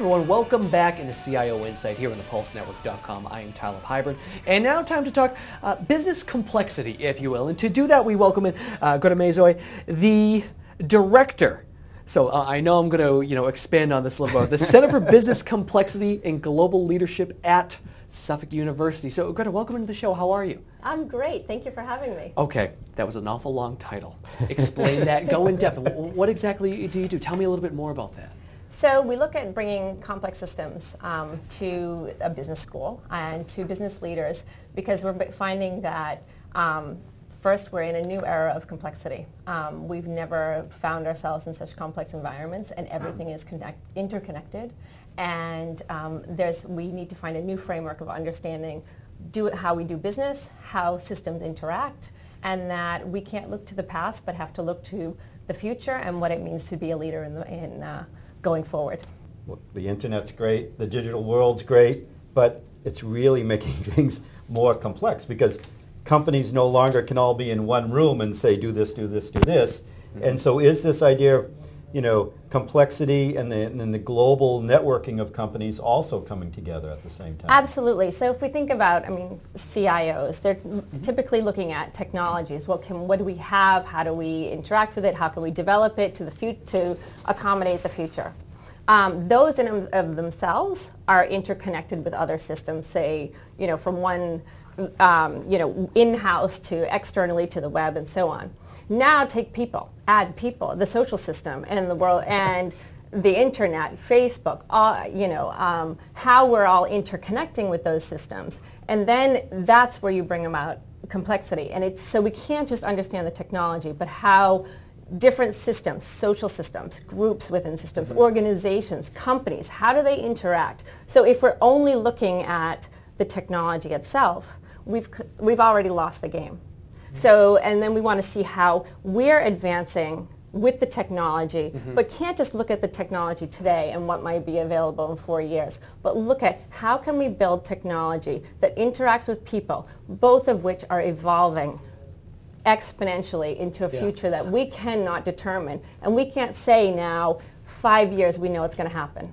everyone, welcome back into CIO Insight here on the PulseNetwork.com. I am Tyler Pyburn, and now time to talk business complexity, if you will. And to do that, we welcome in Greta Meszoely, the director. So I know I'm going to expand on this a little bit. The Center for Business Complexity and Global Leadership at Suffolk University. So Greta, welcome into the show. How are you? I'm great. Thank you for having me. Okay, that was an awful long title. Explain that. Go in depth. What exactly do you do? Tell me a little bit more about that. So we look at bringing complex systems to a business school and to business leaders because we're finding that first, we're in a new era of complexity. We've never found ourselves in such complex environments, and everything is interconnected. And we need to find a new framework of understanding how we do business, how systems interact, and that we can't look to the past, but have to look to the future and what it means to be a leader in going forward. Well, the internet's great, the digital world's great, but it's really making things more complex because companies no longer can all be in one room and say, do this, do this, do this. Mm-hmm. And so is this idea of, complexity and the global networking of companies also coming together at the same time? Absolutely. So if we think about, CIOs, they're typically looking at technologies. What do we have? How do we interact with it? How can we develop it to accommodate the future? Those in of themselves are interconnected with other systems, say, from one, in-house to externally to the web and so on. Now take people, add people, the social system and the world and the internet, Facebook, how we're all interconnecting with those systems. And then that's where you bring about complexity. And so we can't just understand the technology, but how different systems, social systems, groups within systems, organizations, companies, how do they interact? So if we're only looking at the technology itself, we've already lost the game. So, and then we want to see how we're advancing with the technology, but can't just look at the technology today and what might be available in 4 years, but look at how can we build technology that interacts with people, both of which are evolving exponentially into a future that we cannot determine. And we can't say now, 5 years, we know it's going to happen.